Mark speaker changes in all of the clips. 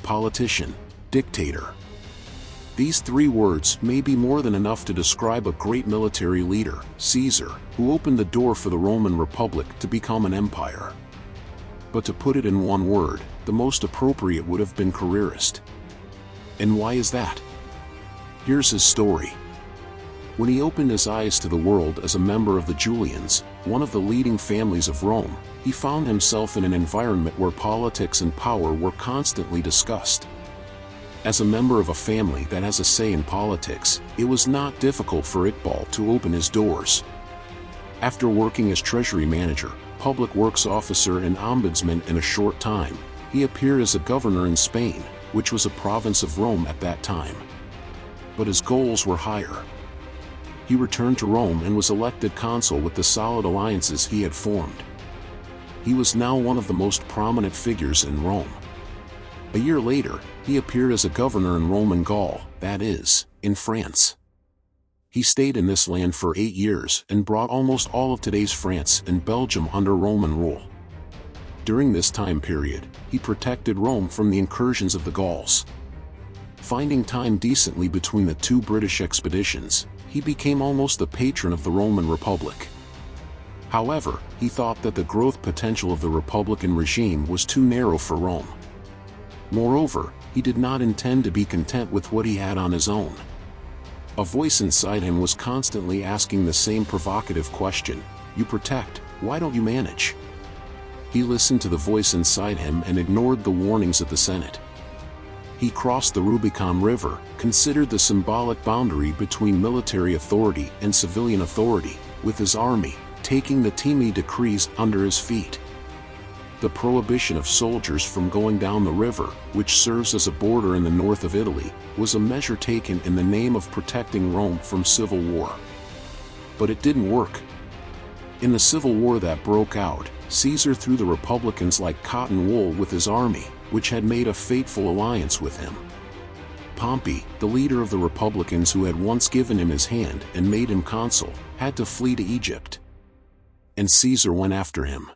Speaker 1: politician, dictator. These three words may be more than enough to describe a great military leader, Caesar, who opened the door for the Roman Republic to become an empire. But to put it in one word, the most appropriate would have been careerist. And why is that? Here's his story. When he opened his eyes to the world as a member of the Julians, one of the leading families of Rome, he found himself in an environment where politics and power were constantly discussed. As a member of a family that has a say in politics, it was not difficult for Iqbal to open his doors. After working as treasury manager, public works officer and ombudsman in a short time, he appeared as a governor in Spain, which was a province of Rome at that time. But his goals were higher. He returned to Rome and was elected consul with the solid alliances he had formed. He was now one of the most prominent figures in Rome. A year later, he appeared as a governor in Roman Gaul, that is, in France. He stayed in this land for 8 years and brought almost all of today's France and Belgium under Roman rule. During this time period, he protected Rome from the incursions of the Gauls. Finding time decently between the two British expeditions, he became almost the patron of the Roman Republic. However, he thought that the growth potential of the Republican regime was too narrow for Rome. Moreover, he did not intend to be content with what he had on his own. A voice inside him was constantly asking the same provocative question: "You protect, why don't you manage?" He listened to the voice inside him and ignored the warnings of the Senate. He crossed the Rubicon River, considered the symbolic boundary between military authority and civilian authority, with his army, taking the Timi decrees under his feet. The prohibition of soldiers from going down the river, which serves as a border in the north of Italy, was a measure taken in the name of protecting Rome from civil war. But it didn't work. In the civil war that broke out, Caesar threw the Republicans like cotton wool with his army, which had made a fateful alliance with him. Pompey, the leader of the Republicans who had once given him his hand and made him consul, had to flee to Egypt. And Caesar went after him.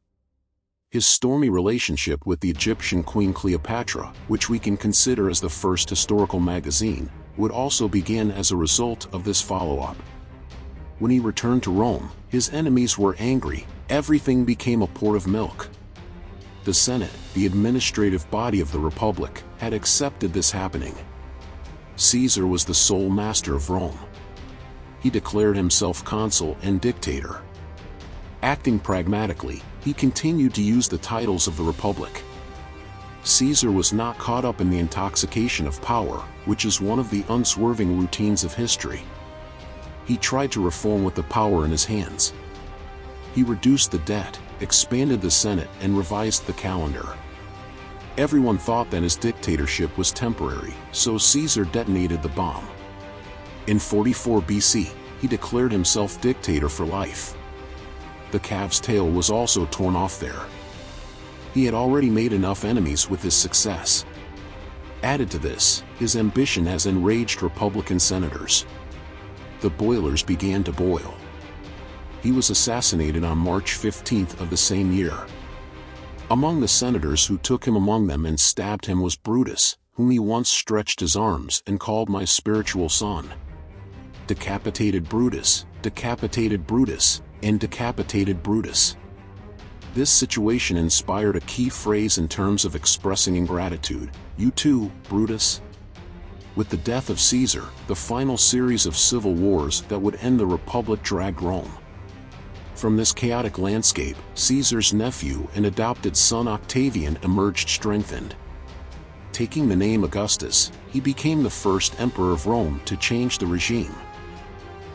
Speaker 1: His stormy relationship with the Egyptian Queen Cleopatra, which we can consider as the first historical magazine, would also begin as a result of this follow-up. When he returned to Rome, his enemies were angry. Everything became a pot of milk. The Senate, the administrative body of the Republic, had accepted this happening. Caesar was the sole master of Rome. He declared himself consul and dictator. Acting pragmatically, he continued to use the titles of the Republic. Caesar was not caught up in the intoxication of power, which is one of the unswerving routines of history. He tried to reform with the power in his hands. He reduced the debt, expanded the Senate, and revised the calendar. Everyone thought that his dictatorship was temporary, so Caesar detonated the bomb. In 44 BC, he declared himself dictator for life. The calf's tail was also torn off there. He had already made enough enemies with his success. Added to this, his ambition has enraged Republican senators. The boilers began to boil. He was assassinated on March 15th of the same year. Among the senators who took him among them and stabbed him was Brutus, whom he once stretched his arms and called my spiritual son. Decapitated Brutus, and decapitated Brutus. This situation inspired a key phrase in terms of expressing ingratitude: "You too, Brutus." With the death of Caesar, the final series of civil wars that would end the Republic dragged Rome. From this chaotic landscape, Caesar's nephew and adopted son Octavian emerged strengthened. Taking the name Augustus, he became the first emperor of Rome to change the regime.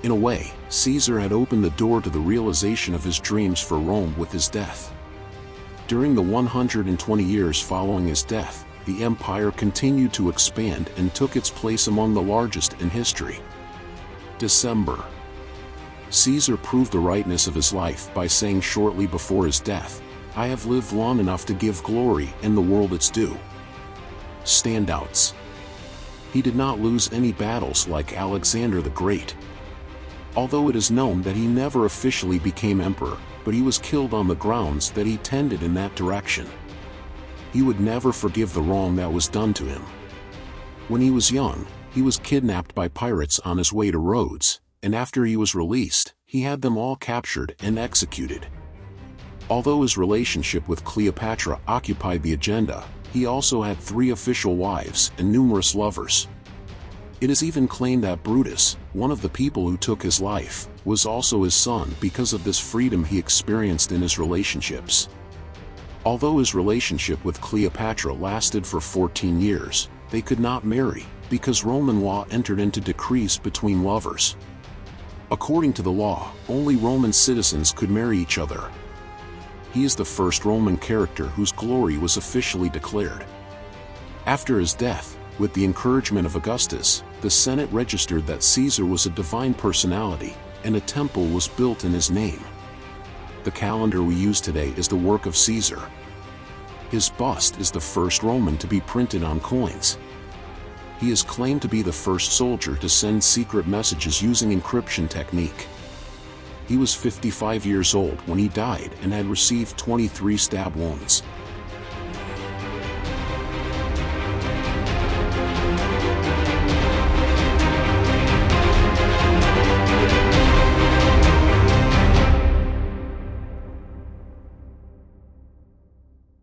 Speaker 1: In a way, Caesar had opened the door to the realization of his dreams for Rome with his death. During the 120 years following his death, the empire continued to expand and took its place among the largest in history. December. Caesar proved the rightness of his life by saying shortly before his death, "I have lived long enough to give glory and the world its due." Standouts. He did not lose any battles like Alexander the Great. Although it is known that he never officially became emperor, but he was killed on the grounds that he tended in that direction. he would never forgive the wrong that was done to him. When he was young, he was kidnapped by pirates on his way to Rhodes, and after he was released, he had them all captured and executed. Although his relationship with Cleopatra occupied the agenda, he also had 3 official wives and numerous lovers. It is even claimed that Brutus, one of the people who took his life, was also his son because of this freedom he experienced in his relationships. Although his relationship with Cleopatra lasted for 14 years, they could not marry, because Roman law entered into decrees between lovers. According to the law, only Roman citizens could marry each other. He is the first Roman character whose glory was officially declared. After his death, with the encouragement of Augustus, the Senate registered that Caesar was a divine personality, and a temple was built in his name. The calendar we use today is the work of Caesar. His bust is the first Roman to be printed on coins. He is claimed to be the first soldier to send secret messages using encryption technique. He was 55 years old when he died and had received 23 stab wounds.